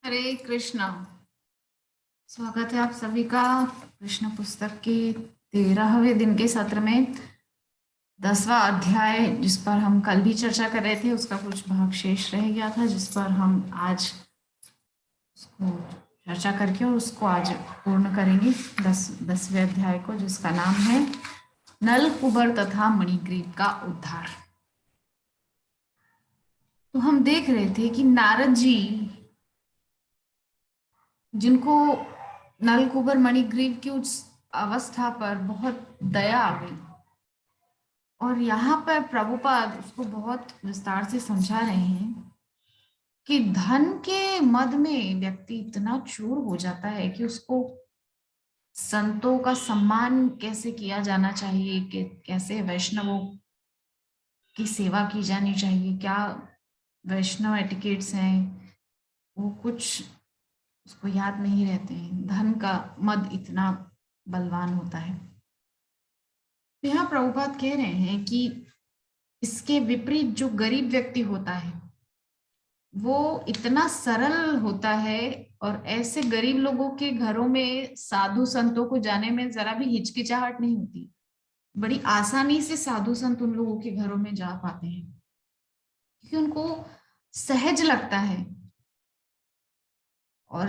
हरे कृष्णा। स्वागत है आप सभी का कृष्ण पुस्तक के 13वें दिन के सत्र में। 10वां अध्याय जिस पर हम कल भी चर्चा कर रहे थे उसका कुछ भाग शेष रह गया था, जिस पर हम आज उसको चर्चा करके और उसको आज पूर्ण करेंगे। 10वें अध्याय को, जिसका नाम है नल कुबर तथा मणिग्रीव का उद्धार। तो हम देख रहे थे कि नारद जी, जिनको नलकूबर मणिग्रीव की उस अवस्था पर बहुत दया आ गई, और यहाँ पर प्रभुपाद उसको बहुत विस्तार से समझा रहे हैं कि धन के मद में व्यक्ति इतना चूर हो जाता है कि उसको संतों का सम्मान कैसे किया जाना चाहिए, कि कैसे वैष्णवों की सेवा की जानी चाहिए, क्या वैष्णव एटिकेट्स हैं, वो कुछ उसको याद नहीं रहते हैं। धन का मद इतना बलवान होता है। तो यहाँ प्रभुपाद कह रहे हैं कि इसके विपरीत जो गरीब व्यक्ति होता है वो इतना सरल होता है, और ऐसे गरीब लोगों के घरों में साधु संतों को जाने में जरा भी हिचकिचाहट नहीं होती। बड़ी आसानी से साधु संत उन लोगों के घरों में जा पाते हैं, क्योंकि उनको सहज लगता है। और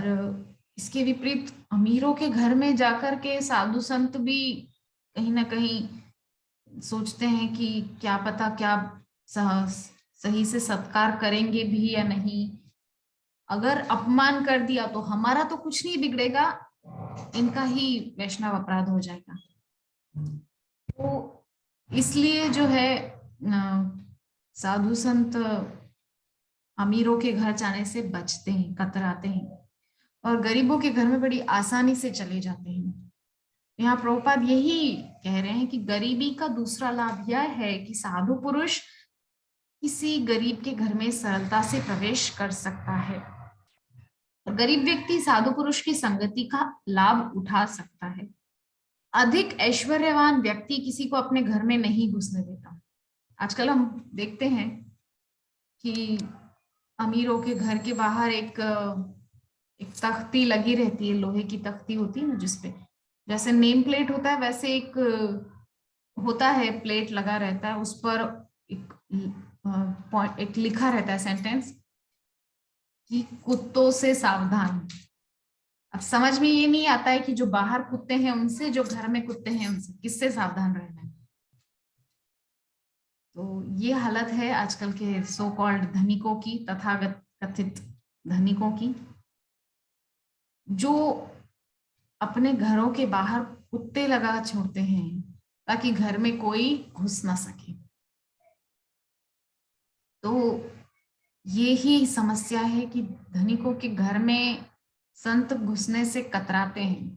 इसके विपरीत अमीरों के घर में जाकर के साधु संत भी कहीं ना कहीं सोचते हैं कि क्या पता क्या सही से सत्कार करेंगे भी या नहीं। अगर अपमान कर दिया तो हमारा तो कुछ नहीं बिगड़ेगा, इनका ही वैष्णव अपराध हो जाएगा। तो इसलिए जो है साधु संत अमीरों के घर जाने से बचते हैं, कतराते हैं, और गरीबों के घर में बड़ी आसानी से चले जाते हैं। यहाँ प्रभुपाद यही कह रहे हैं कि गरीबी का दूसरा लाभ यह है कि साधु पुरुष किसी गरीब के घर में सरलता से प्रवेश कर सकता है। गरीब व्यक्ति साधु पुरुष की संगति का लाभ उठा सकता है। अधिक ऐश्वर्यवान व्यक्ति किसी को अपने घर में नहीं घुसने देता। आजकल हम देखते हैं कि अमीरों के घर के बाहर एक तख्ती लगी रहती है, लोहे की तख्ती होती है ना, जिसपे जैसे नेम प्लेट होता है वैसे एक होता है, प्लेट लगा रहता है, उस पर एक पॉइंट, एक लिखा रहता है सेंटेंस कि कुत्तों से सावधान। अब समझ में ये नहीं आता है कि जो बाहर कुत्ते हैं उनसे, जो घर में कुत्ते हैं उनसे, किससे सावधान रहना है। तो ये हालत है आजकल के सो कॉल्ड धनिकों की, तथागत कथित धनिकों की, जो अपने घरों के बाहर कुत्ते लगा छोड़ते हैं ताकि घर में कोई घुस ना सके। तो ये ही समस्या है कि धनिकों के घर में संत घुसने से कतराते हैं,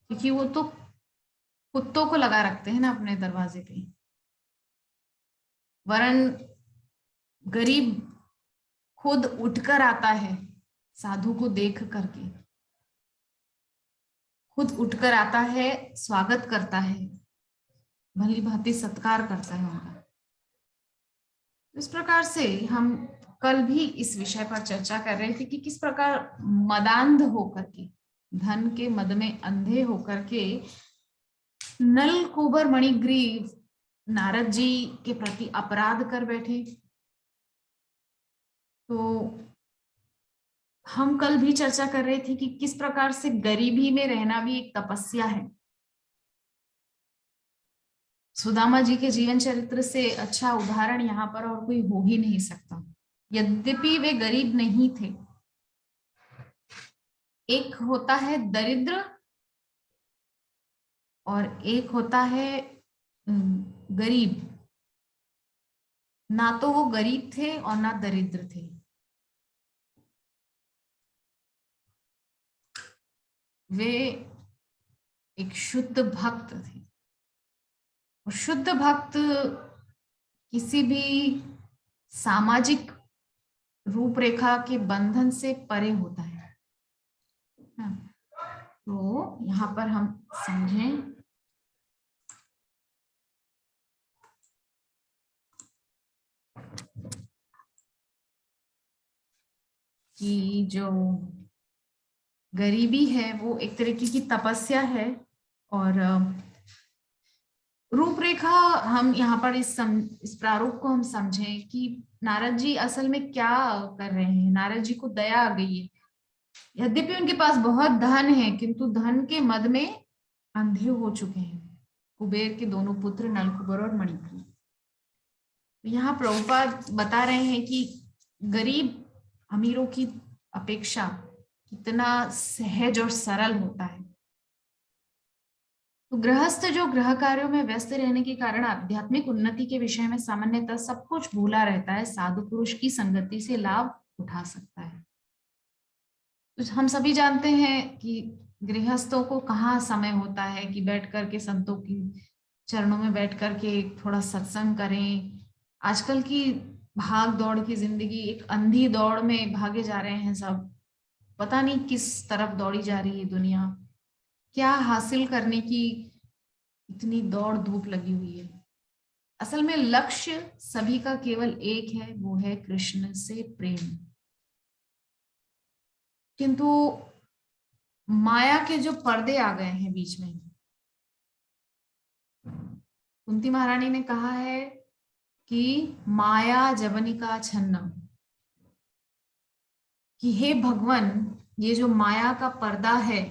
क्योंकि वो तो कुत्तों को लगा रखते हैं ना अपने दरवाजे पे। वरन गरीब खुद उठकर आता है, साधु को देख करके खुद उठकर आता है, स्वागत करता है, भली भांति सत्कार करता है उनका। इस प्रकार से हम कल भी इस विषय पर चर्चा कर रहे थे कि किस प्रकार मदांध होकर के, धन के मद में अंधे होकर के नल कुबर मणिग्रीव नारद जी के प्रति अपराध कर बैठे। तो हम कल भी चर्चा कर रहे थे कि किस प्रकार से गरीबी में रहना भी एक तपस्या है। सुदामा जी के जीवन चरित्र से अच्छा उदाहरण यहाँ पर और कोई हो ही नहीं सकता। यद्यपि वे गरीब नहीं थे, एक होता है दरिद्र और एक होता है गरीब। ना तो वो गरीब थे और ना दरिद्र थे, वे एक शुद्ध भक्त थे। और शुद्ध भक्त किसी भी सामाजिक रूपरेखा के बंधन से परे होता है। तो यहाँ पर हम समझें कि जो गरीबी है वो एक तरीके की तपस्या है। और रूपरेखा हम यहाँ पर इस प्रारूप को हम समझें कि नारद जी असल में क्या कर रहे हैं। नारद जी को दया आ गई है, यद्यपि उनके पास बहुत धन है किंतु धन के मद में अंधे हो चुके हैं। कुबेर के दोनों पुत्र नलकुबर और मणिपुर। यहाँ प्रभुपाद बता रहे हैं कि गरीब अमीरों की अपेक्षा कितना सहज और सरल होता है। तो गृहस्थ जो गृह कार्यों में व्यस्त रहने के कारण आध्यात्मिक उन्नति के विषय में सामान्यतः सब कुछ भूला रहता है, साधु पुरुष की संगति से लाभ उठा सकता है। तो हम सभी जानते हैं कि गृहस्थों को कहाँ समय होता है कि बैठ करके संतों की चरणों में बैठ करके थोड़ा सत्संग करें। आजकल की भाग दौड़ की जिंदगी, एक अंधी दौड़ में भागे जा रहे हैं सब। पता नहीं किस तरफ दौड़ी जा रही है दुनिया, क्या हासिल करने की इतनी दौड़ धूप लगी हुई है। असल में लक्ष्य सभी का केवल एक है, वो है कृष्ण से प्रेम। किंतु माया के जो पर्दे आ गए हैं बीच में, कुंती महारानी ने कहा है कि माया जवनिका छन्ना, कि हे भगवान ये जो माया का पर्दा है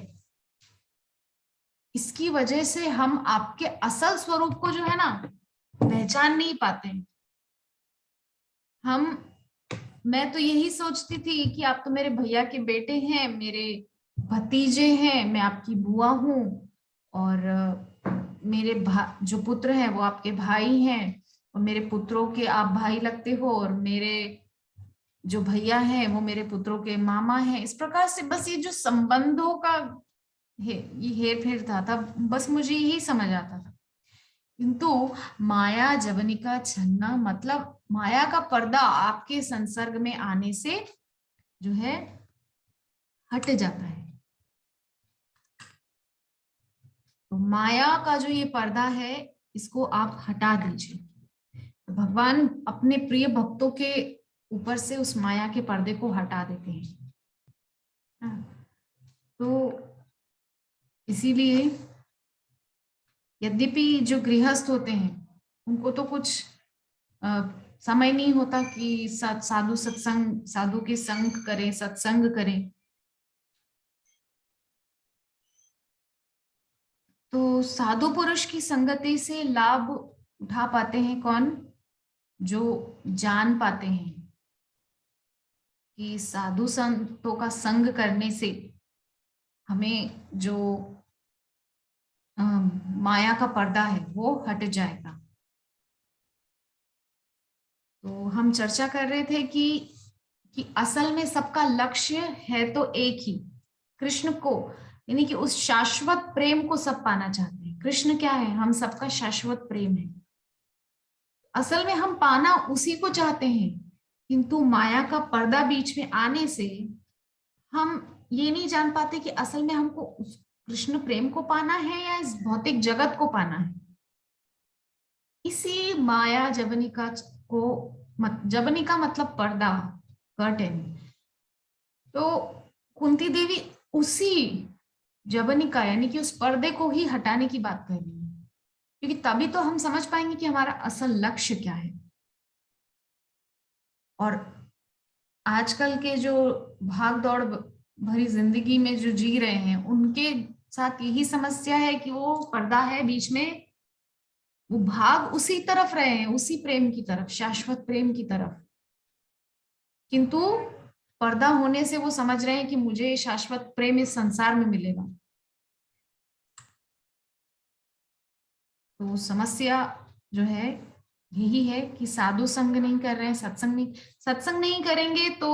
इसकी वजह से हम आपके असल स्वरूप को जो है ना पहचान नहीं पाते। मैं तो यही सोचती थी कि आप तो मेरे भैया के बेटे हैं, मेरे भतीजे हैं, मैं आपकी बुआ हूँ, और मेरे जो पुत्र हैं वो आपके भाई हैं, और मेरे पुत्रों के आप भाई लगते हो, और मेरे जो भैया हैं वो मेरे पुत्रों के मामा हैं। इस प्रकार से बस ये जो संबंधों का ये हेर फेर था बस मुझे यही समझ आता था। किंतु माया जवनिका छन्ना मतलब माया का पर्दा आपके संसर्ग में आने से जो है हट जाता है। तो माया का जो ये पर्दा है इसको आप हटा दीजिए। तो भगवान अपने प्रिय भक्तों के ऊपर से उस माया के पर्दे को हटा देते हैं। तो इसीलिए यद्यपि जो गृहस्थ होते हैं उनको तो कुछ समय नहीं होता कि साधु के संग करें, सत्संग करें। तो साधु पुरुष की संगति से लाभ उठा पाते हैं कौन? जो जान पाते हैं कि साधु संतों का संग करने से हमें जो माया का पर्दा है वो हट जाएगा। तो हम चर्चा कर रहे थे कि असल में सबका लक्ष्य है तो एक ही, कृष्ण को, यानी कि उस शाश्वत प्रेम को सब पाना चाहते हैं। कृष्ण क्या है? हम सबका शाश्वत प्रेम है। असल में हम पाना उसी को चाहते हैं, किंतु माया का पर्दा बीच में आने से हम ये नहीं जान पाते कि असल में हमको उस कृष्ण प्रेम को पाना है या इस भौतिक जगत को पाना है। इसी माया जवनिका को जवनिका मतलब पर्दा, कर्टेन। तो कुंती देवी उसी जवनिका यानी कि उस पर्दे को ही हटाने की बात कर रही है, क्योंकि तभी तो हम समझ पाएंगे कि हमारा असल लक्ष्य क्या है। और आजकल के जो भाग दौड़ भरी जिंदगी में जो जी रहे हैं उनके साथ यही समस्या है कि वो पर्दा है बीच में, वो भाग उसी तरफ रहे हैं, उसी प्रेम की तरफ, शाश्वत प्रेम की तरफ। किंतु पर्दा होने से वो समझ रहे हैं कि मुझे शाश्वत प्रेम इस संसार में मिलेगा। तो समस्या जो है यही है कि साधु संग नहीं कर रहे हैं, सत्संग नहीं करेंगे तो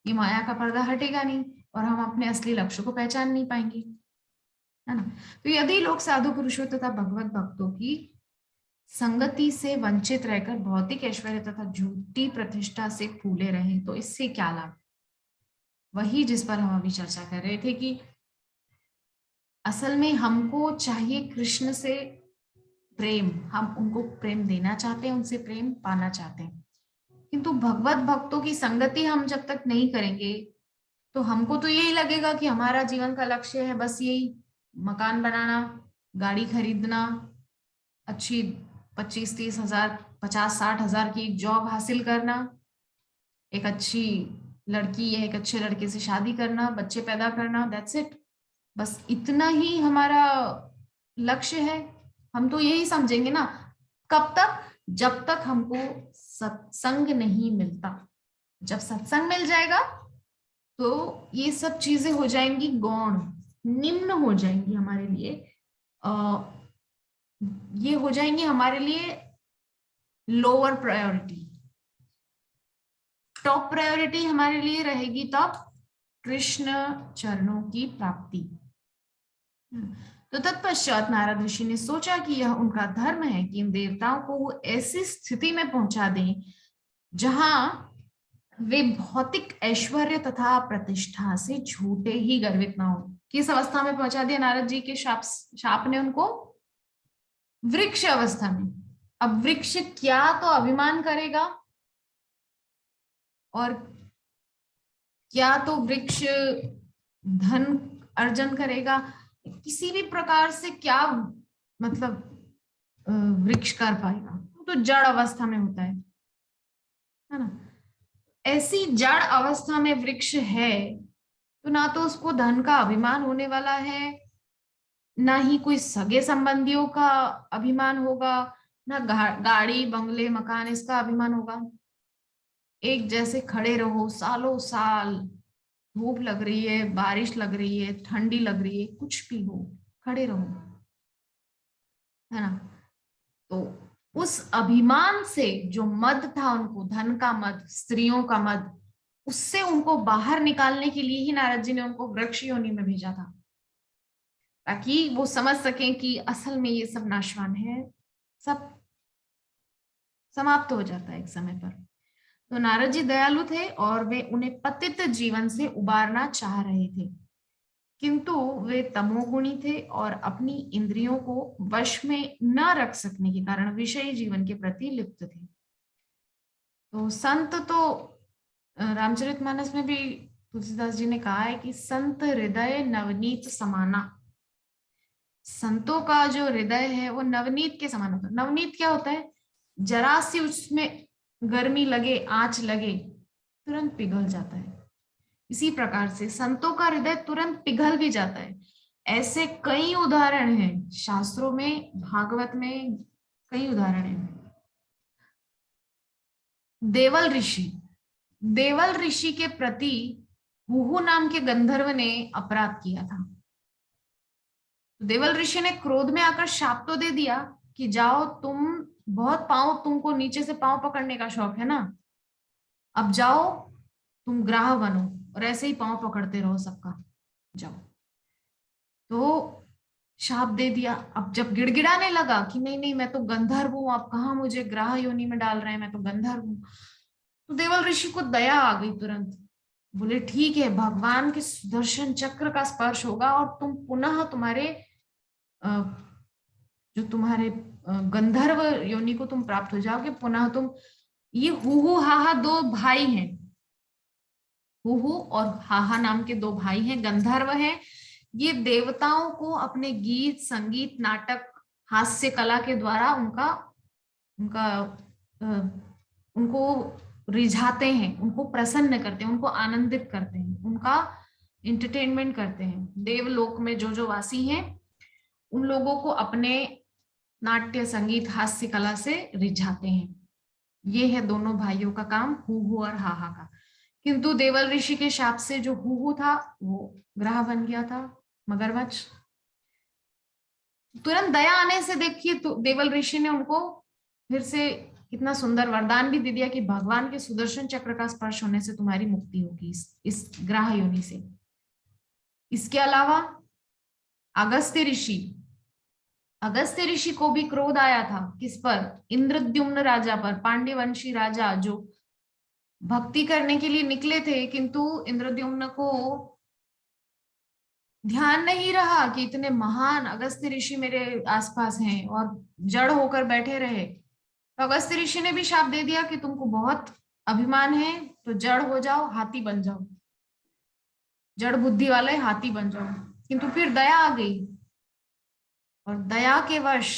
ये माया का पर्दा हटेगा नहीं और हम अपने असली लक्ष्य को पहचान नहीं पाएंगे, है ना। तो यदि लोग साधु पुरुषों तथा भगवत भक्तों की संगति से वंचित रहकर भौतिक ऐश्वर्य तथा झूठी प्रतिष्ठा से फूले रहे तो इससे क्या लाभ? वही जिस पर हम अभी चर्चा कर रहे थे कि असल में हमको चाहिए कृष्ण से प्रेम, हम उनको प्रेम देना चाहते हैं, उनसे प्रेम पाना चाहते हैं। किंतु भगवत भक्तों की संगति हम जब तक नहीं करेंगे तो हमको तो यही लगेगा कि हमारा जीवन का लक्ष्य है बस यही, मकान बनाना, गाड़ी खरीदना, अच्छी 25-30 हजार, 50-60 हजार की एक जॉब हासिल करना, एक अच्छी लड़की या एक अच्छे लड़के से शादी करना, बच्चे पैदा करना, दैट्स इट। बस इतना ही हमारा लक्ष्य है। हम तो यही समझेंगे ना। कब तक? जब तक हमको सत्संग नहीं मिलता। जब सत्संग मिल जाएगा तो ये सब चीजें हो जाएंगी गौण, निम्न हो जाएंगी हमारे लिए। ये हो जाएंगी हमारे लिए लोअर प्रायोरिटी। टॉप प्रायोरिटी हमारे लिए रहेगी तब कृष्ण चरणों की प्राप्ति। तो तत्पश्चात नारद ऋषि ने सोचा कि यह उनका धर्म है कि इन देवताओं को वो ऐसी स्थिति में पहुंचा दें जहां वे भौतिक ऐश्वर्य तथा प्रतिष्ठा से झूठे ही गर्वित ना हो। किस अवस्था में पहुंचा दिया नारद जी के शाप ने उनको? वृक्ष अवस्था में। अब वृक्ष क्या तो अभिमान करेगा, और क्या तो वृक्ष धन अर्जन करेगा, किसी भी प्रकार से क्या मतलब वृक्ष कर पाएगा? तो जड़ अवस्था में होता है ना। ऐसी जड़ अवस्था में वृक्ष है तो ना तो उसको धन का अभिमान होने वाला है, ना ही कोई सगे संबंधियों का अभिमान होगा, ना गाड़ी बंगले मकान इसका अभिमान होगा। एक जैसे खड़े रहो सालों साल, धूप लग रही है, बारिश लग रही है, ठंडी लग रही है, कुछ भी हो, खड़े रहो, है ना। तो उस अभिमान से जो मद था उनको, धन का मद, स्त्रियों का मद, उससे उनको बाहर निकालने के लिए ही नारद जी ने उनको वृक्ष योनि में भेजा था, ताकि वो समझ सकें कि असल में ये सब नाशवान है, सब समाप्त हो जाता है एक समय पर। तो नारद जी दयालु थे और वे उन्हें पतित जीवन से उबारना चाह रहे थे, किंतु वे तमोगुणी थे और अपनी इंद्रियों को वश में न रख सकने के कारण विषयी जीवन के प्रति लिप्त थे। तो संत तो रामचरितमानस में भी तुलसीदास जी ने कहा है कि संत हृदय नवनीत समाना। संतों का जो हृदय है वो नवनीत के समान होता है। नवनीत क्या होता है? जरा सी उसमें गर्मी लगे, आंच लगे, तुरंत पिघल जाता है। इसी प्रकार से संतों का हृदय तुरंत पिघल भी जाता है। ऐसे कई उदाहरण हैं शास्त्रों में, भागवत में कई उदाहरण हैं। देवल ऋषि, देवल ऋषि के प्रति हुहु नाम के गंधर्व ने अपराध किया था। देवल ऋषि ने क्रोध में आकर शाप तो दे दिया कि जाओ तुम, बहुत पांव, तुमको नीचे से पांव पकड़ने का शौक है ना, अब जाओ तुम ग्राह बनो और ऐसे ही पांव पकड़ते रहो सबका, जाओ। तो शाप दे दिया। अब जब गिड़गिड़ाने लगा कि नहीं नहीं मैं तो गंधर्व हूं, आप कहाँ मुझे ग्राह योनि में डाल रहे हैं, मैं तो गंधर्व हूं, तो देवल ऋषि को दया आ गई तुरंत। बोले ठीक है, भगवान के सुदर्शन चक्र का स्पर्श होगा और तुम पुनः तुम्हारे जो तुम्हारे गंधर्व योनि को तुम प्राप्त हो जाओगे पुनः तुम। ये हुहु हाहा दो भाई हैं, हुहु और हाहा नाम के दो भाई हैं, गंधर्व हैं। ये देवताओं को अपने गीत संगीत नाटक हास्य कला के द्वारा उनका उनका उनको रिझाते हैं, उनको प्रसन्न करते हैं, उनको आनंदित करते हैं, उनका इंटरटेनमेंट करते हैं। देवलोक में जो जो वासी हैं उन लोगों को अपने नाट्य संगीत हास्य कला से रिझाते हैं। ये है दोनों भाइयों का काम, हुहु और हाहा का। किंतु देवल ऋषि के शाप से जो हुहु था वो ग्राह बन गया था, मगरमच्छ। तुरंत दया आने से देखिए तो देवल ऋषि ने उनको फिर से कितना सुंदर वरदान भी दे दिया कि भगवान के सुदर्शन चक्र का स्पर्श होने से तुम्हारी मुक्ति होगी इस ग्राह योनि से। इसके अलावा अगस्त्य ऋषि, अगस्त्य ऋषि को भी क्रोध आया था, किस पर? इंद्रद्युम्न राजा पर, पांड्यवंशी राजा जो भक्ति करने के लिए निकले थे, किंतु इंद्रद्युम्न को ध्यान नहीं रहा कि इतने महान अगस्त्य ऋषि मेरे आसपास हैं, और जड़ होकर बैठे रहे। तो अगस्त्य ऋषि ने भी शाप दे दिया कि तुमको बहुत अभिमान है तो जड़ हो जाओ, हाथी बन जाओ। जड़ बुद्धि वाले हाथी बन जाओ। किंतु फिर दया आ गई और दया के वश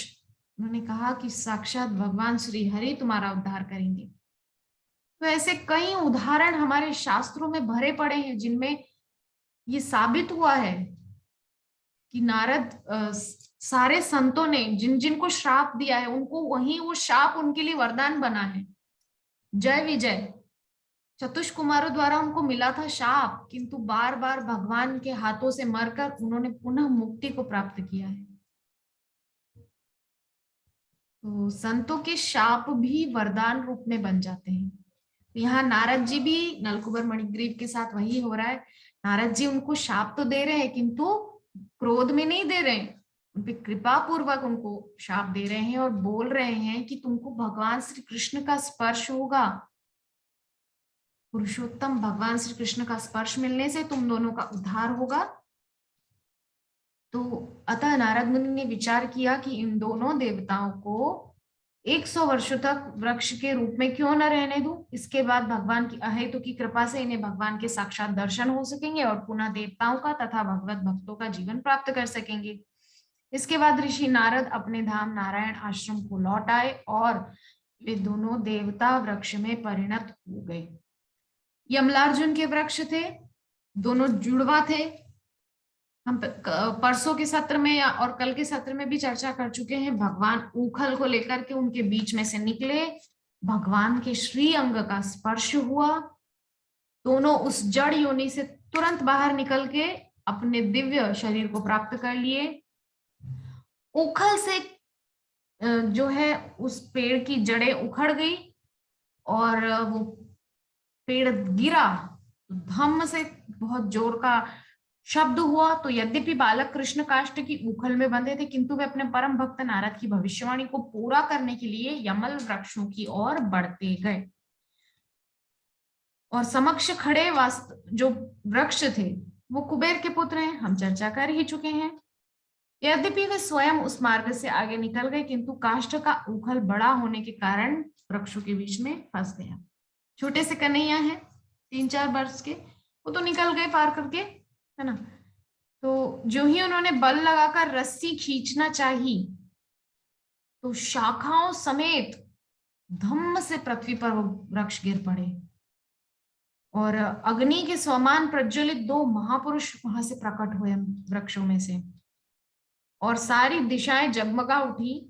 उन्होंने कहा कि साक्षात भगवान श्री हरि तुम्हारा उद्धार करेंगे। तो ऐसे कई उदाहरण हमारे शास्त्रों में भरे पड़े हैं जिनमें ये साबित हुआ है कि नारद सारे संतों ने जिन जिनको श्राप दिया है उनको वही वो शाप उनके लिए वरदान बना है। जय विजय चतुष कुमारों द्वारा उनको मिला था शाप, किंतु बार बार भगवान के हाथों से मरकर उन्होंने पुनः मुक्ति को प्राप्त किया है। तो संतों के शाप भी वरदान रूप में बन जाते हैं। तो यहाँ नारद जी भी नलकुबर मणिग्रीव के साथ वही हो रहा है। नारद जी उनको शाप तो दे रहे हैं किंतु क्रोध में नहीं दे रहे हैं, उन पे कृपा पूर्वक उनको शाप दे रहे हैं और बोल रहे हैं कि तुमको भगवान श्री कृष्ण का स्पर्श होगा, पुरुषोत्तम भगवान श्री कृष्ण का स्पर्श मिलने से तुम दोनों का उद्धार होगा। तो अतः नारद मुनि ने विचार किया कि इन दोनों देवताओं को 100 वर्षों तक वृक्ष के रूप में क्यों न रहने दूं। इसके बाद भगवान की अहेतु की कृपा से इन्हें भगवान के साक्षात दर्शन हो सकेंगे और पुनः देवताओं का तथा भगवत भक्तों का जीवन प्राप्त कर सकेंगे। इसके बाद ऋषि नारद अपने धाम नारायण आश्रम को लौट आए और वे दोनों देवता वृक्ष में परिणत हो गए। यमलार्जुन के वृक्ष थे, दोनों जुड़वा थे। हम परसों के सत्र में और कल के सत्र में भी चर्चा कर चुके हैं। भगवान ऊखल को लेकर के उनके बीच में से निकले, भगवान के श्री अंग का स्पर्श हुआ, दोनों उस जड़ योनि से तुरंत बाहर निकल के अपने दिव्य शरीर को प्राप्त कर लिए। ऊखल से जो है उस पेड़ की जड़ें उखड़ गई और वो पेड़ गिरा, धम्म से बहुत जोर का शब्द हुआ। तो यद्यपि बालक कृष्ण काष्ठ की उखल में बंधे थे किंतु वे अपने परम भक्त नारद की भविष्यवाणी को पूरा करने के लिए यमल वृक्षों की ओर बढ़ते गए और समक्ष खड़े जो वृक्ष थे वो कुबेर के पुत्र हैं, हम चर्चा कर ही चुके हैं। यद्यपि वे स्वयं उस मार्ग से आगे निकल गए किंतु काष्ठ का उखल बड़ा होने के कारण वृक्षों के बीच में फंस गया। छोटे से कन्हैया है 3-4 वर्ष के, वो तो निकल गए पार करके, है ना। तो जो ही उन्होंने बल लगाकर रस्सी खींचना चाही तो शाखाओं समेत धम्म से पृथ्वी पर वो वृक्ष गिर पड़े और अग्नि के समान प्रज्वलित 2 महापुरुष वहां से प्रकट हुए वृक्षों में से और सारी दिशाएं जगमगा उठी।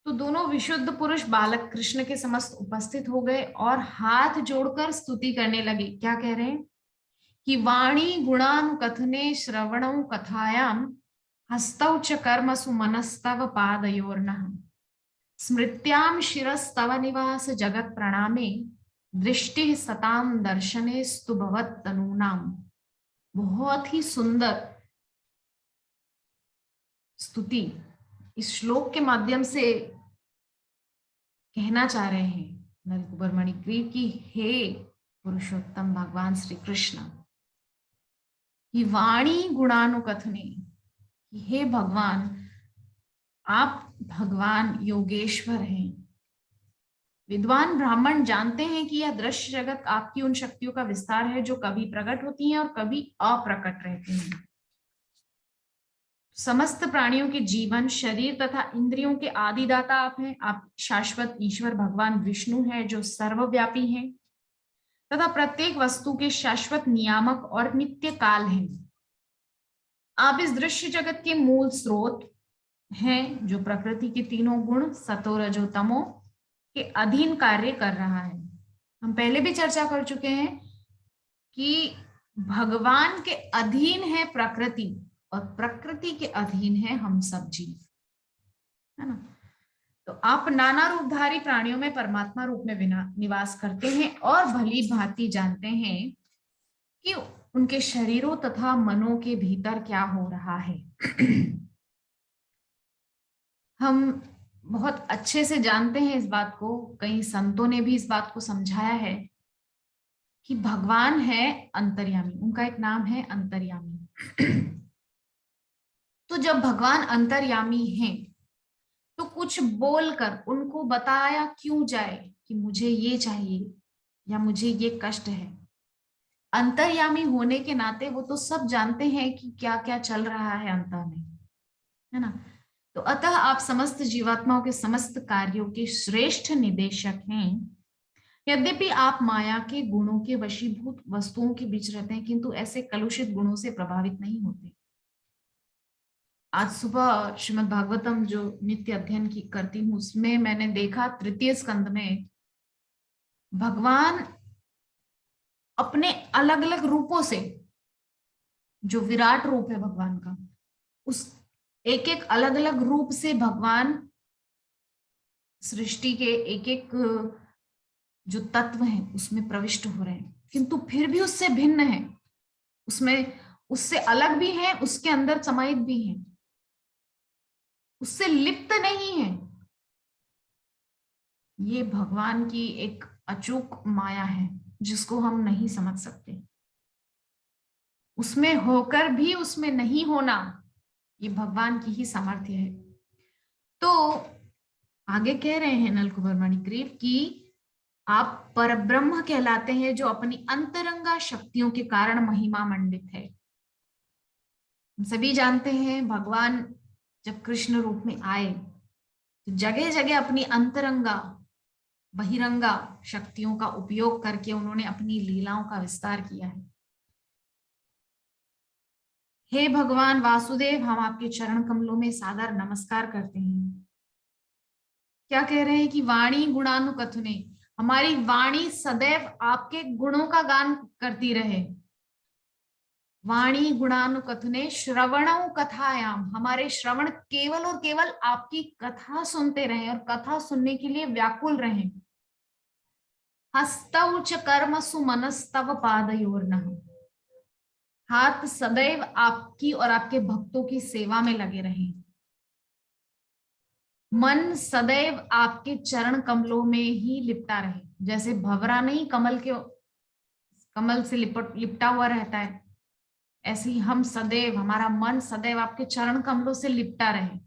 तो दोनों विशुद्ध पुरुष बालक कृष्ण के समस्त उपस्थित हो गए और हाथ जोड़कर स्तुति करने लगे। क्या कह रहे हैं कि वाणी गुणान कथने श्रवणं कथायाम हस्तौ च कर्मसु मनस्तव पादयोर्नः स्मृत्याम शिरस्तव निवास जगत प्रणामे दृष्टि सताम दर्शने स्तु भवत तनूनाम। बहुत ही सुंदर स्तुति इस श्लोक के माध्यम से कहना चाह रहे हैं नलकुबर मणिग्रीव की हे पुरुषोत्तम भगवान श्री कृष्ण कि वाणी गुणानुकथने, हे भगवान आप भगवान योगेश्वर हैं। विद्वान ब्राह्मण जानते हैं कि यह दृश्य जगत आपकी उन शक्तियों का विस्तार है जो कभी प्रकट होती हैं और कभी अप्रकट रहती हैं। समस्त प्राणियों के जीवन शरीर तथा इंद्रियों के आदिदाता आप हैं। आप शाश्वत ईश्वर भगवान विष्णु हैं जो सर्वव्यापी हैं तथा प्रत्येक वस्तु के शाश्वत नियामक और नित्य काल हैं। आप इस दृश्य जगत के मूल स्रोत हैं जो प्रकृति के तीनों गुण सतो रजो तमो के अधीन कार्य कर रहा है। हम पहले भी चर्चा कर चुके हैं कि भगवान के अधीन है प्रकृति और प्रकृति के अधीन है हम सब जीव, है ना। तो आप नाना रूपधारी प्राणियों में परमात्मा रूप में निवास करते हैं और भली भांति जानते हैं कि उनके शरीरों तथा मनों के भीतर क्या हो रहा है। हम बहुत अच्छे से जानते हैं इस बात को, कई संतों ने भी इस बात को समझाया है कि भगवान है अंतर्यामी, उनका एक नाम है अंतर्यामी। तो जब भगवान अंतर्यामी हैं तो कुछ बोलकर उनको बताया क्यों जाए कि मुझे ये चाहिए या मुझे ये कष्ट है। अंतर्यामी होने के नाते वो तो सब जानते हैं कि क्या क्या चल रहा है अंतर में, है ना। तो अतः आप समस्त जीवात्माओं के समस्त कार्यों के श्रेष्ठ निदेशक हैं। यद्यपि आप माया के गुणों के वशीभूत वस्तुओं के बीच रहते हैं, किंतु ऐसे कलुषित गुणों से प्रभावित नहीं होते। आज सुबह श्रीमद् भागवतम जो नित्य अध्ययन की करती हूँ, उसमें मैंने देखा तृतीय स्कंद में भगवान अपने अलग अलग रूपों से, जो विराट रूप है भगवान का, उस एक एक अलग अलग रूप से भगवान सृष्टि के एक एक जो तत्व हैं उसमें प्रविष्ट हो रहे हैं, किंतु फिर भी उससे भिन्न है, उसमें उससे अलग भी है, उसके अंदर समाहित भी है, उससे लिप्त नहीं है। ये भगवान की एक अचूक माया है जिसको हम नहीं समझ सकते। उसमें होकर भी उसमें नहीं होना, ये भगवान की ही सामर्थ्य है। तो आगे कह रहे हैं नलकुबर मणिग्रीव कि आप परब्रह्म कहलाते हैं, जो अपनी अंतरंगा शक्तियों के कारण महिमा मंडित है। हम सभी जानते हैं भगवान जब कृष्ण रूप में आए तो जगह जगह अपनी अंतरंगा बहिरंगा शक्तियों का उपयोग करके उन्होंने अपनी लीलाओं का विस्तार किया है। हे भगवान वासुदेव, हम आपके चरण कमलों में सादर नमस्कार करते हैं। क्या कह रहे हैं कि वाणी गुणानुकथने, हमारी वाणी सदैव आपके गुणों का गान करती रहे। वाणी गुणानुकथने श्रवणों कथायाम, हमारे श्रवण केवल और केवल आपकी कथा सुनते रहें और कथा सुनने के लिए व्याकुल रहें। हस्तौ च कर्मसु मनस्तव पादयोर्नः, हाथ सदैव आपकी और आपके भक्तों की सेवा में लगे रहें। मन सदैव आपके चरण कमलों में ही लिपटा रहे, जैसे भंवरा नहीं कमल से लिपटा हुआ रहता है, ऐसे ही हम सदैव, हमारा मन सदैव आपके चरण कमलों से लिपटा रहे।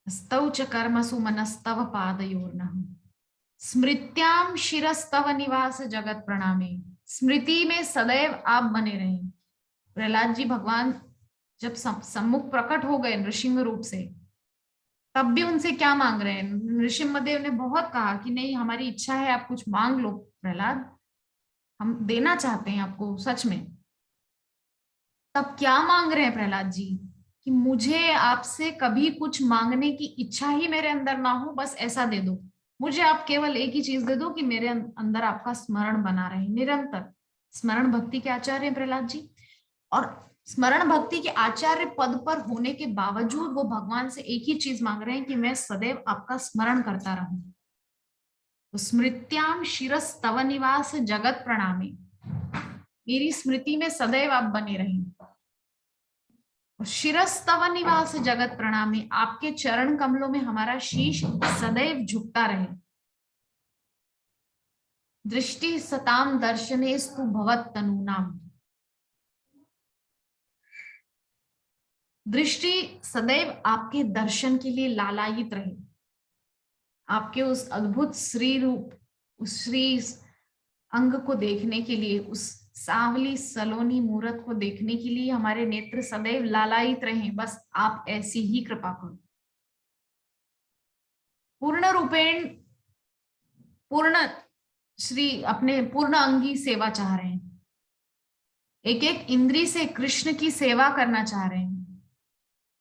स्तौ च कर्मसु मनस्तव पादयोर्नः, स्मृत्याम शिरस्तव निवास जगत प्रणामे, स्मृति में सदैव आप बने रहें। प्रहलाद जी भगवान जब सम्मुख प्रकट हो गए नृसिंह रूप से, तब भी उनसे क्या मांग रहे हैं? नृसिंहदेव ने बहुत कहा कि नहीं, हमारी इच्छा है, आप कुछ मांग लो प्रहलाद, हम देना चाहते हैं आपको सच में। तब क्या मांग रहे हैं प्रहलाद जी? कि मुझे आपसे कभी कुछ मांगने की इच्छा ही मेरे अंदर ना हो, बस ऐसा दे दो मुझे, आप केवल एक ही चीज दे दो कि मेरे अंदर आपका स्मरण बना रहे निरंतर। स्मरण भक्ति के आचार्य प्रहलाद जी, और स्मरण भक्ति के आचार्य पद पर होने के बावजूद वो भगवान से एक ही चीज मांग रहे हैं कि मैं सदैव आपका स्मरण करता रहूं। तो स्मृत्याम शिरस तव निवास जगत प्रणामी, मेरी स्मृति में सदैव आप बने रहें। शिरस्तव निवास जगत प्रणामी, आपके चरण कमलों में हमारा शीश सदैव झुकता रहे। दृष्टि सताम दर्शनेस्तु भवत तनूनाम, दृष्टि सदैव आपके दर्शन के लिए लालायित रहे। आपके उस अद्भुत श्री रूप, उस श्री अंग को देखने के लिए, उस सांवली सलोनी मूरत को देखने के लिए हमारे नेत्र सदैव लालायित रहें। बस आप ऐसी ही कृपा करो। पूर्ण रूपेण पूर्ण श्री अपने पूर्ण अंगी सेवा चाह रहे हैं, एक एक इंद्री से कृष्ण की सेवा करना चाह रहे हैं।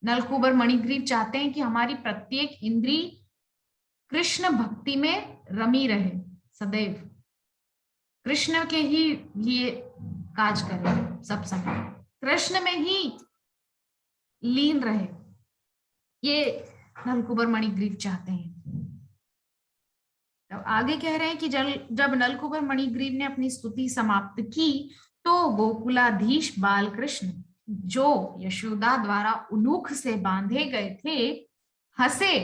नलकुबर मणिग्रीव चाहते हैं कि हमारी प्रत्येक इंद्री कृष्ण भक्ति में रमी रहे, सदैव कृष्ण के ही लिए काज करे, सब समय कृष्ण में ही लीन रहे, ये नलकुबर मणिग्रीव चाहते हैं। तो आगे कह रहे हैं कि जब नलकुबर मणिग्रीव ने अपनी स्तुति समाप्त की तो गोकुलाधीश बालकृष्ण, जो यशोदा द्वारा उलूख से बांधे गए थे, हंसे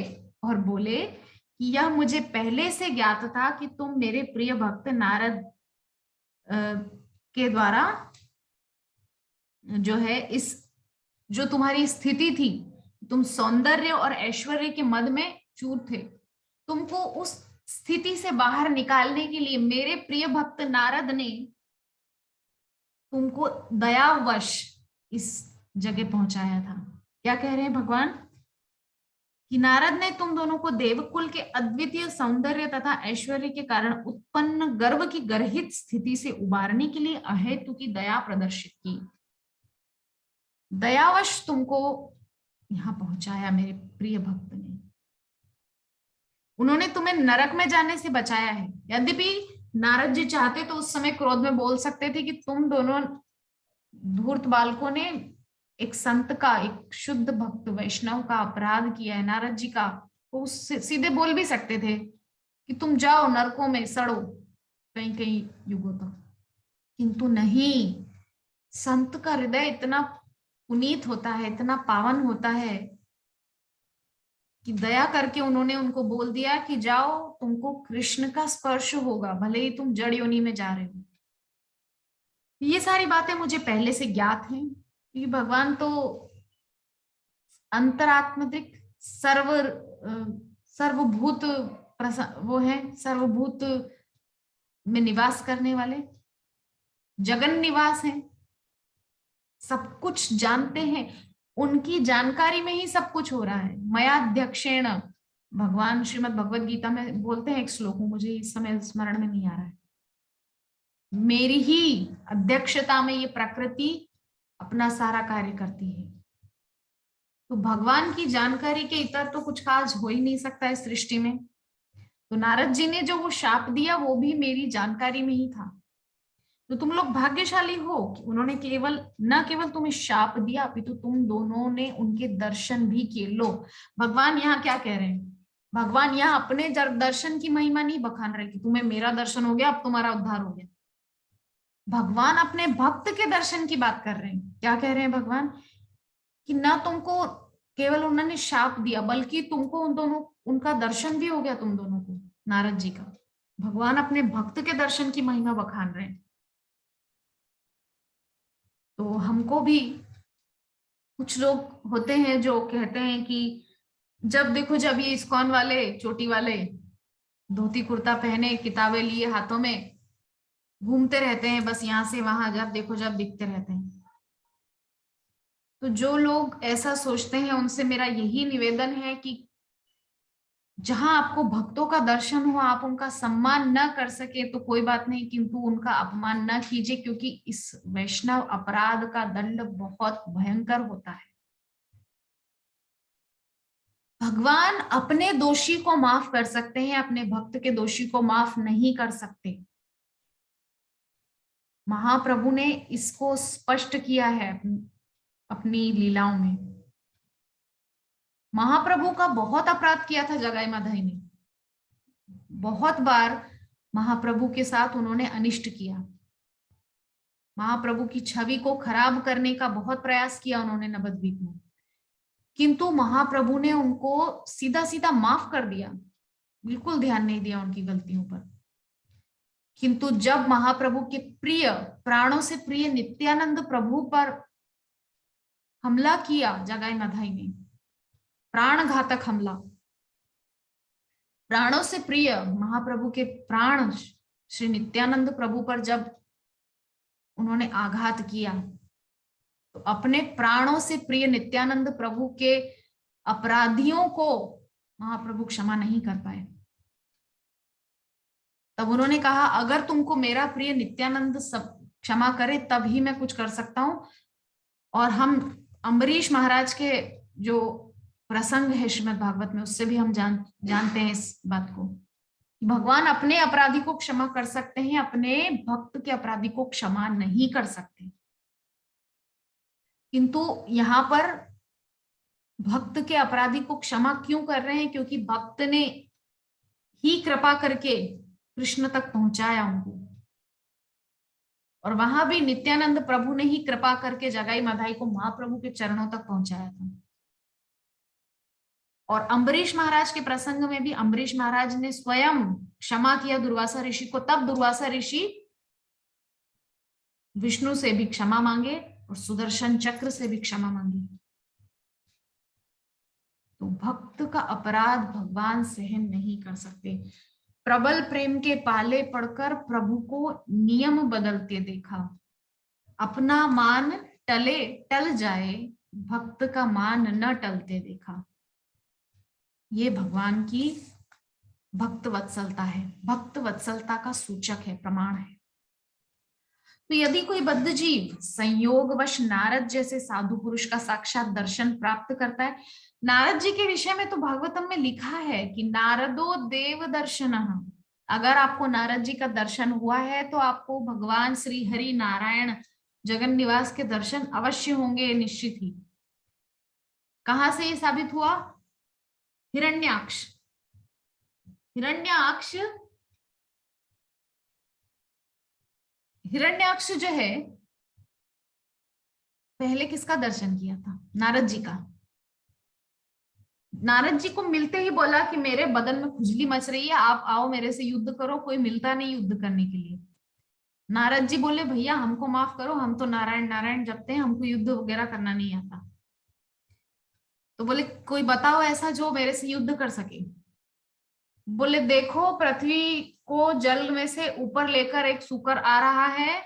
और बोले कि यह मुझे पहले से ज्ञात था कि तुम मेरे प्रिय भक्त नारद के द्वारा जो है इस जो तुम्हारी स्थिति थी, तुम सौंदर्य और ऐश्वर्य के मद में चूर थे, तुमको उस स्थिति से बाहर निकालने के लिए मेरे प्रिय भक्त नारद ने तुमको दयावश इस जगह पहुंचाया था। क्या कह रहे हैं भगवान कि नारद ने तुम दोनों को देवकुल के अद्वितीय सौंदर्य तथा ऐश्वर्य के कारण उत्पन्न गर्व की गर्हित स्थिति से उबारने के लिए अहेतु की दया प्रदर्शित की। दयावश तुमको यहां पहुंचाया मेरे प्रिय भक्त ने। उन्होंने तुम्हें नरक में जाने से बचाया है। यद्यपि नारद जी चाहते तो उस समय क्रोध में बोल सकते थे कि तुम दोनों धूर्त बालकों ने एक संत का, एक शुद्ध भक्त वैष्णव का अपराध किया है, नारद जी का। वो सीधे बोल भी सकते थे कि तुम जाओ नरकों में सड़ो कई कई युगों तक, किंतु नहीं। संत का हृदय इतना पुनीत होता है, इतना पावन होता है कि दया करके उन्होंने उनको बोल दिया कि जाओ, तुमको कृष्ण का स्पर्श होगा, भले ही तुम जड़ योनि में जा रहे हो। ये सारी बातें मुझे पहले से ज्ञात हैं, क्योंकि भगवान तो अंतरात्मिक सर्वभूत वो है, सर्वभूत में निवास करने वाले, जगन निवास है, सब कुछ जानते हैं। उनकी जानकारी में ही सब कुछ हो रहा है। मयाध्यक्षेण, भगवान श्रीमद् भगवद गीता में बोलते हैं एक श्लोक, मुझे इस समय स्मरण में नहीं आ रहा है। मेरी ही अध्यक्षता में ये प्रकृति अपना सारा कार्य करती है। तो भगवान की जानकारी के इतर तो कुछ काज हो ही नहीं सकता इस सृष्टि में। तो नारद जी ने जो वो शाप दिया वो भी मेरी जानकारी में ही था। तो तुम लोग भाग्यशाली हो कि उन्होंने न केवल तुम्हें शाप दिया, अपितु तुम दोनों ने उनके दर्शन भी किए। लो, भगवान यहाँ क्या कह रहे हैं? भगवान यहाँ अपने दर्शन की महिमा नहीं बखान रहे कि तुम्हें मेरा दर्शन हो गया, अब तुम्हारा उद्धार हो गया। भगवान अपने भक्त के दर्शन की बात कर रहे हैं। क्या कह रहे हैं भगवान कि ना तुमको केवल उन्होंने शाप दिया, बल्कि तुमको उनका दर्शन भी हो गया, तुम दोनों को, नारद जी का। भगवान अपने भक्त के दर्शन की महिमा बखान रहे हैं। तो हमको भी, कुछ लोग होते हैं जो कहते हैं कि जब देखो जब ये इस्कॉन वाले, चोटी वाले, धोती कुर्ता पहने, किताबें लिए हाथों में घूमते रहते हैं, बस यहाँ से वहां जब देखो जब दिखते रहते हैं। तो जो लोग ऐसा सोचते हैं उनसे मेरा यही निवेदन है कि जहां आपको भक्तों का दर्शन हो, आप उनका सम्मान न कर सके तो कोई बात नहीं, किंतु उनका अपमान न कीजिए, क्योंकि इस वैष्णव अपराध का दंड बहुत भयंकर होता है। भगवान अपने दोषी को माफ कर सकते हैं, अपने भक्त के दोषी को माफ नहीं कर सकते। महाप्रभु ने इसको स्पष्ट किया है अपनी लीलाओं में। महाप्रभु का बहुत अपराध किया था जगाई माधई ने। बहुत बार महाप्रभु के साथ उन्होंने अनिष्ट किया, महाप्रभु की छवि को खराब करने का बहुत प्रयास किया उन्होंने नवद्वीप में, किंतु महाप्रभु ने उनको सीधा सीधा माफ कर दिया, बिल्कुल ध्यान नहीं दिया उनकी गलतियों पर। किंतु जब महाप्रभु के प्रिय, प्राणों से प्रिय नित्यानंद प्रभु पर हमला किया जगाई माधई ने, प्राण घातक हमला, प्राणों से प्रिय महाप्रभु के प्राण श्री नित्यानंद प्रभु पर जब उन्होंने आघात किया, तो अपने प्राणों से प्रिय नित्यानंद प्रभु के अपराधियों को महाप्रभु क्षमा नहीं कर पाए। तब उन्होंने कहा, अगर तुमको मेरा प्रिय नित्यानंद सब क्षमा करे तब ही मैं कुछ कर सकता हूं। और हम अम्बरीश महाराज के जो प्रसंग है श्रीमद् भागवत में, उससे भी हम जानते हैं इस बात को, भगवान अपने अपराधी को क्षमा कर सकते हैं, अपने भक्त के अपराधी को क्षमा नहीं कर सकते। किंतु यहाँ पर भक्त के अपराधी को क्षमा क्यों कर रहे हैं? क्योंकि भक्त ने ही कृपा करके कृष्ण तक पहुंचाया उनको, और वहां भी नित्यानंद प्रभु ने ही कृपा करके जगाई माधई को महाप्रभु के चरणों तक पहुंचाया था। और अम्बरीश महाराज के प्रसंग में भी अम्बरीश महाराज ने स्वयं क्षमा किया दुर्वासा ऋषि को, तब दुर्वासा ऋषि विष्णु से भी क्षमा मांगे और सुदर्शन चक्र से भी क्षमा मांगी। तो भक्त का अपराध भगवान सहन नहीं कर सकते। प्रबल प्रेम के पाले पड़कर प्रभु को नियम बदलते देखा। अपना मान टल जाए, भक्त का मान न टलते देखा। ये भगवान की भक्त वत्सलता है, भक्त वत्सलता का सूचक है, प्रमाण है। तो यदि कोई बद्ध जीव संयोगवश नारद जैसे साधु पुरुष का साक्षात दर्शन प्राप्त करता है, नारद जी के विषय में तो भागवतम में लिखा है कि नारदो देव दर्शन। अगर आपको नारद जी का दर्शन हुआ है तो आपको भगवान श्री हरि नारायण जगन निवास के दर्शन अवश्य होंगे, निश्चित ही। कहां से ये साबित हुआ? हिरण्याक्ष। हिरण्याक्ष हिरण्याक्ष जो है, पहले किसका दर्शन किया था? नारद जी का। नारद जी को मिलते ही बोला कि मेरे बदन में खुजली मच रही है, आप आओ मेरे से युद्ध करो। कोई मिलता नहीं युद्ध करने के लिए। नारद जी बोले भैया हमको माफ करो, हम तो नारायण नारायण जपते हैं, हमको युद्ध वगैरह करना नहीं आता। तो बोले कोई बताओ ऐसा जो मेरे से युद्ध कर सके। बोले देखो पृथ्वी को जल में से ऊपर लेकर एक सूकर आ रहा है,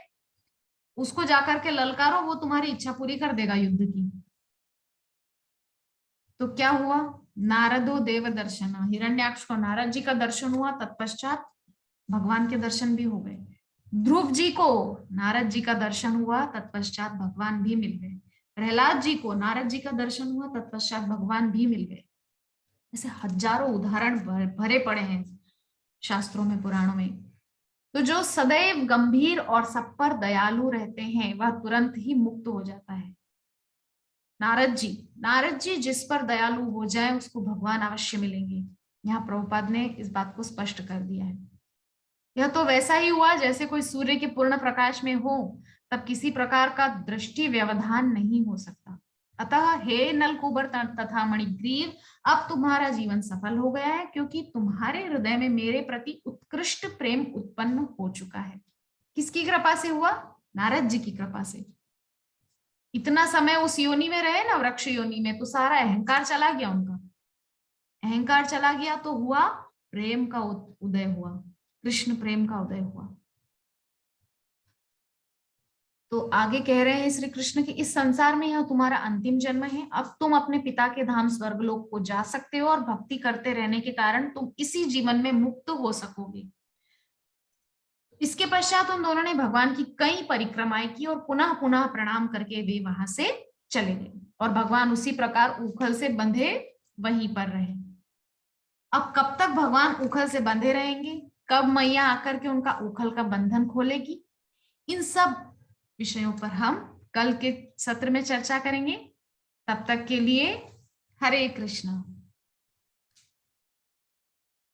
उसको जाकर के ललकारो, वो तुम्हारी इच्छा पूरी कर देगा युद्ध की। तो क्या हुआ? नारदो देव दर्शन। हिरण्याक्ष को नारद जी का दर्शन हुआ, तत्पश्चात भगवान के दर्शन भी हो गए। ध्रुव जी को नारद जी का दर्शन हुआ, तत्पश्चात भगवान भी मिल गए। प्रहलाद जी को नारद जी का दर्शन हुआ, तत्पश्चात भगवान भी मिल गए। ऐसे हजारों उदाहरण भरे पड़े हैं शास्त्रों में, पुराणों में। तो जो सदैव गंभीर और सब पर दयालु रहते हैं वह तुरंत ही मुक्त हो जाता है। नारद जी जिस पर दयालु हो जाए उसको भगवान अवश्य मिलेंगे। यहाँ प्रभुपाद ने इस बात को स्पष्ट कर दिया है। यह तो वैसा ही हुआ जैसे कोई सूर्य के पूर्ण प्रकाश में हो, तब किसी प्रकार का दृष्टि व्यवधान नहीं हो सकता। अतः हे नलकूबर तथा मणिग्रीव, अब तुम्हारा जीवन सफल हो गया है, क्योंकि तुम्हारे हृदय में मेरे प्रति उत्कृष्ट प्रेम उत्पन्न हो चुका है। किसकी कृपा से हुआ? नारद जी की कृपा से। इतना समय उस योनि में रहे ना, वृक्ष योनि में, तो सारा अहंकार चला गया उनका। अहंकार चला गया तो हुआ प्रेम का उदय हुआ, कृष्ण प्रेम का उदय हुआ। तो आगे कह रहे हैं श्री कृष्ण कि इस संसार में यह तुम्हारा अंतिम जन्म है, अब तुम अपने पिता के धाम स्वर्गलोक को जा सकते हो और भक्ति करते रहने के कारण तुम इसी जीवन में मुक्त हो सकोगे। इसके पश्चात उन दोनों ने भगवान की कई परिक्रमाएं की और पुनः पुनः प्रणाम करके वे वहां से चले गए और भगवान उसी प्रकार उखल से बंधे वहीं पर रहे। अब कब तक भगवान उखल से बंधे रहेंगे, कब मैया आकर के उनका उखल का बंधन खोलेगी, इन सब विषयों पर हम कल के सत्र में चर्चा करेंगे। तब तक के लिए हरे कृष्ण।